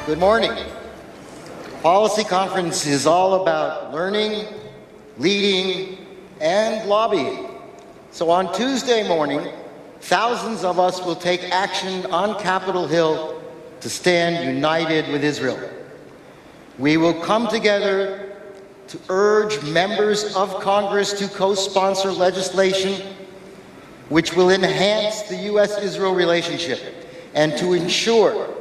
Good morning. Policy Conference is all about learning, leading, and lobbying. So on Tuesday morning, thousands of us will take action on Capitol Hill to stand united with Israel. We will come together to urge members of Congress to co-sponsor legislation which will enhance the U.S.-Israel relationship and to ensure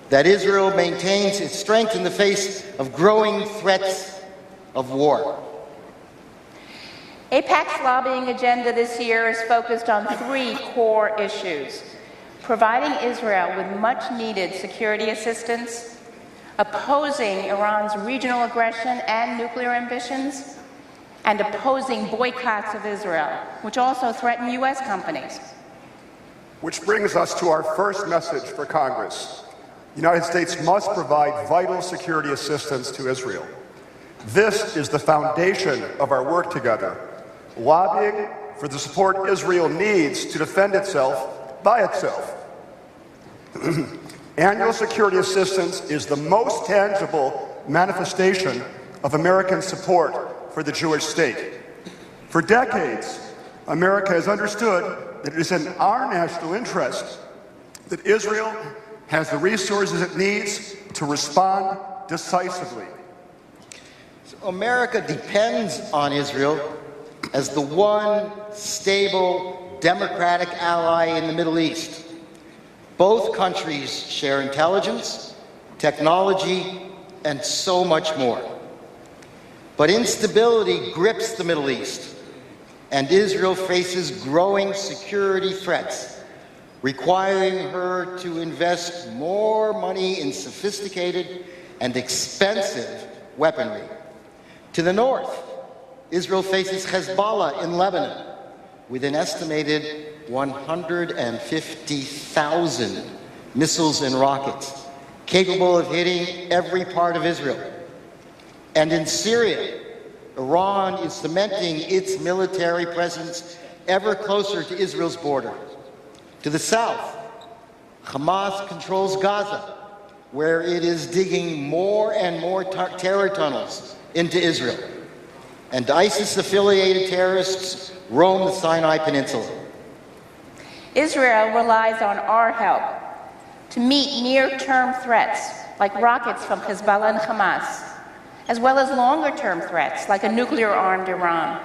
that Israel maintains its strength in the face of growing threats of war. AIPAC's lobbying agenda this year is focused on three core issues: providing Israel with much-needed security assistance, opposing Iran's regional aggression and nuclear ambitions, and opposing boycotts of Israel, which also threaten U.S. companies. Which brings us to our first message for Congress. The United States must provide vital security assistance to Israel. This is the foundation of our work together, lobbying for the support Israel needs to defend itself by itself. Annual security assistance is the most tangible manifestation of American support for the Jewish state. For decades, America has understood that it is in our national interest that Israel has the resources it needs to respond decisively. So America depends on Israel as the one stable, democratic ally in the Middle East. Both countries share intelligence, technology, and so much more. But instability grips the Middle East, and Israel faces growing security threats, requiring her to invest more money in sophisticated and expensive weaponry. To the north, Israel faces Hezbollah in Lebanon, with an estimated 150,000 missiles and rockets, capable of hitting every part of Israel. And in Syria, Iran is cementing its military presence ever closer to Israel's border. To the south, Hamas controls Gaza, where it is digging more and more terror tunnels into Israel. And ISIS-affiliated terrorists roam the Sinai Peninsula. Israel relies on our help to meet near-term threats like rockets from Hezbollah and Hamas, as well as longer-term threats like a nuclear-armed Iran.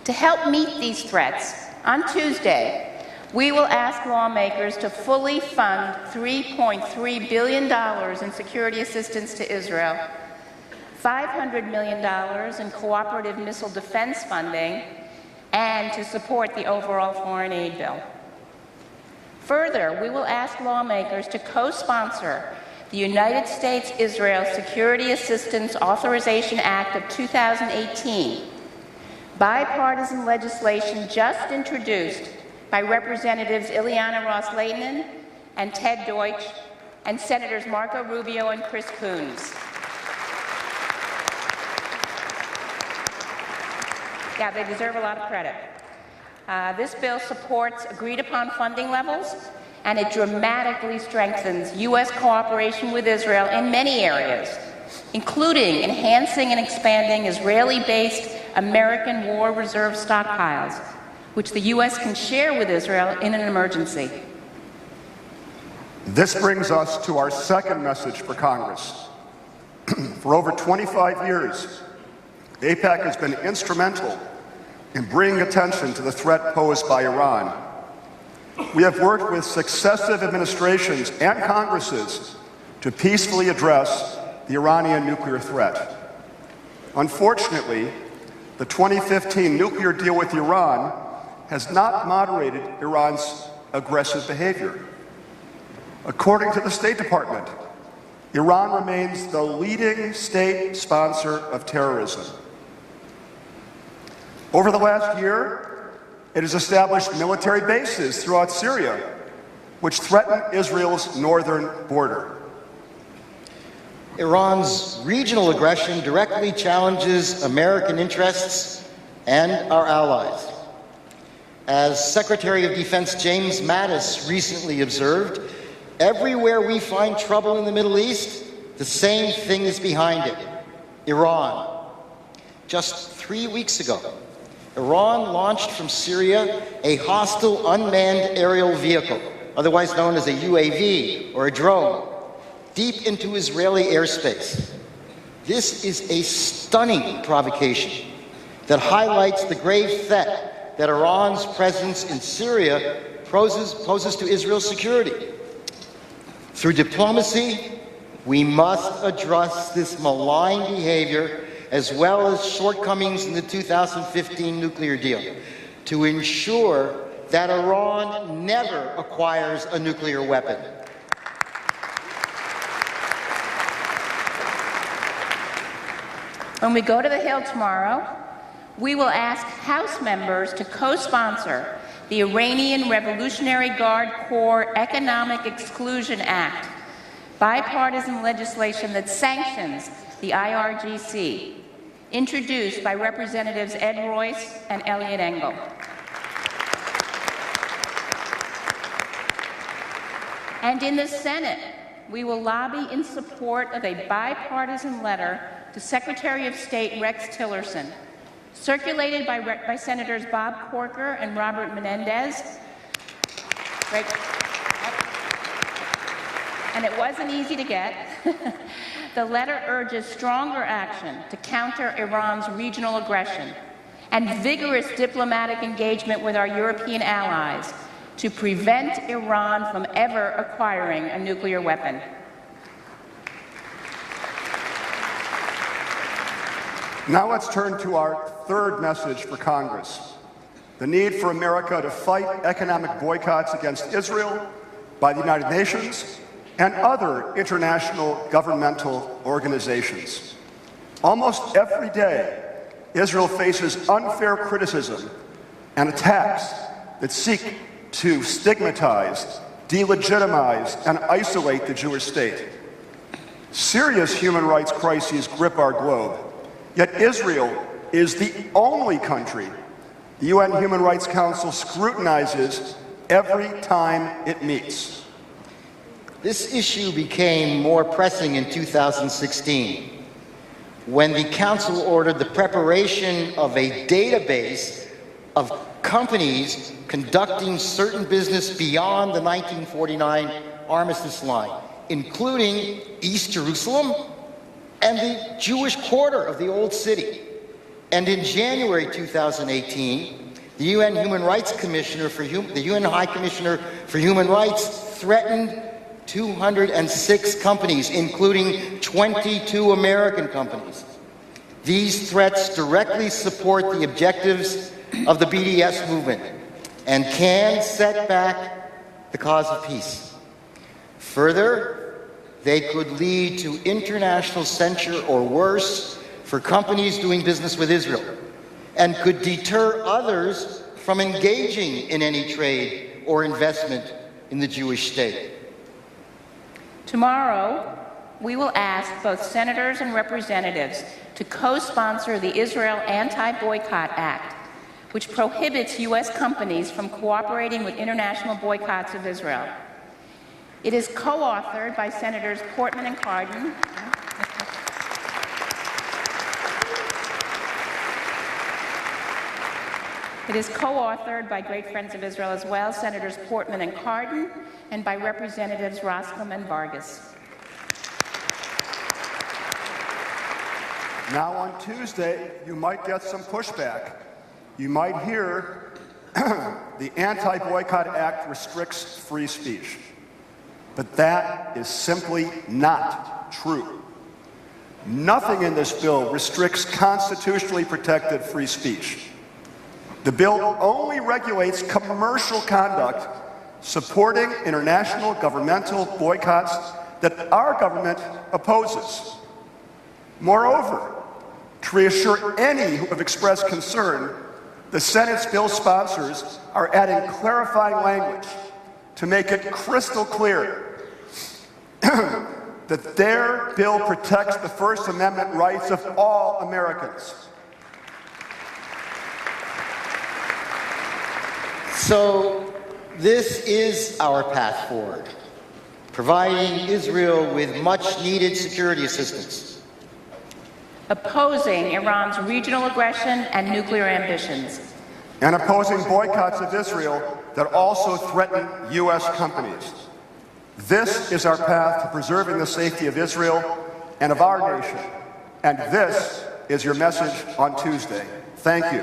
To help meet these threats, on Tuesday, we will ask lawmakers to fully fund $3.3 billion in security assistance to Israel, $500 million in cooperative missile defense funding, and to support the overall foreign aid bill. Further, we will ask lawmakers to co-sponsor the United States-Israel Security Assistance Authorization Act of 2018, bipartisan legislation just introduced by Representatives Ileana Ros-Lehtinen and Ted Deutsch, and Senators Marco Rubio and Chris Coons. Yeah, they deserve a lot of credit. This bill supports agreed-upon funding levels, and it dramatically strengthens U.S. cooperation with Israel in many areas, including enhancing and expanding Israeli-based American War Reserve stockpiles, which the U.S. can share with Israel in an emergency. This brings us to our second message for Congress. For over 25 years, AIPAC has been instrumental in bringing attention to the threat posed by Iran. We have worked with successive administrations and Congresses to peacefully address the Iranian nuclear threat. Unfortunately, the 2015 nuclear deal with Iran has not moderated Iran's aggressive behavior. According to the State Department, Iran remains the leading state sponsor of terrorism. Over the last year, it has established military bases throughout Syria, which threaten Israel's northern border. Iran's regional aggression directly challenges American interests and our allies. As Secretary of Defense James Mattis recently observed, Everywhere we find trouble in the Middle East, the same thing is behind it: Iran. Just 3 weeks ago, Iran launched from Syria a hostile unmanned aerial vehicle, otherwise known as a UAV or a drone, deep into Israeli airspace. This is a stunning provocation that highlights the grave threat that Iran's presence in Syria poses to Israel's security. Through diplomacy, we must address this malign behavior as well as shortcomings in the 2015 nuclear deal to ensure that Iran never acquires a nuclear weapon. When we go to the Hill tomorrow, we will ask House members to co-sponsor the Iranian Revolutionary Guard Corps Economic Exclusion Act, bipartisan legislation that sanctions the IRGC, introduced by Representatives Ed Royce and Elliot Engel. And in the Senate, we will lobby in support of a bipartisan letter to Secretary of State Rex Tillerson, circulated by Senators Bob Corker and Robert Menendez. Right. And it wasn't easy to get. The letter urges stronger action to counter Iran's regional aggression and vigorous diplomatic engagement with our European allies to prevent Iran from ever acquiring a nuclear weapon. Now let's turn to our third message for Congress: the need for America to fight economic boycotts against Israel by the United Nations and other international governmental organizations. Almost every day, Israel faces unfair criticism and attacks that seek to stigmatize, delegitimize, and isolate the Jewish state. Serious human rights crises grip our globe. Yet Israel is the only country the UN Human Rights Council scrutinizes every time it meets. This issue became more pressing in 2016 when the Council ordered the preparation of a database of companies conducting certain business beyond the 1949 armistice line, including East Jerusalem and the Jewish quarter of the Old City. And in January 2018, the UN Human Rights Commissioner the UN High Commissioner for Human Rights threatened 206 companies, including 22 American companies. These threats directly support the objectives of the BDS movement and can set back the cause of peace. Further, they could lead to international censure or worse for companies doing business with Israel, and could deter others from engaging in any trade or investment in the Jewish state. Tomorrow, we will ask both senators and representatives to co-sponsor the Israel Anti-Boycott Act, which prohibits U.S. companies from cooperating with international boycotts of Israel. It is co-authored by Senators Portman and Cardin. It is co-authored by great friends of Israel as well, Senators Portman and Cardin, and by Representatives Roscom and Vargas. Now on Tuesday, you might get some pushback. You might hear the Anti-Boycott Act restricts free speech. But that is simply not true. Nothing in this bill restricts constitutionally protected free speech. The bill only regulates commercial conduct supporting international governmental boycotts that our government opposes. Moreover, to reassure any who have expressed concern, the Senate's bill sponsors are adding clarifying language to make it crystal clear that their bill protects the First Amendment rights of all Americans. So this is our path forward. providing Israel with much-needed security assistance, opposing Iran's regional aggression and nuclear ambitions, and opposing boycotts of Israel that also threaten U.S. companies. This is our path to preserving the safety of Israel and of our nation. And this is your message on Tuesday. Thank you.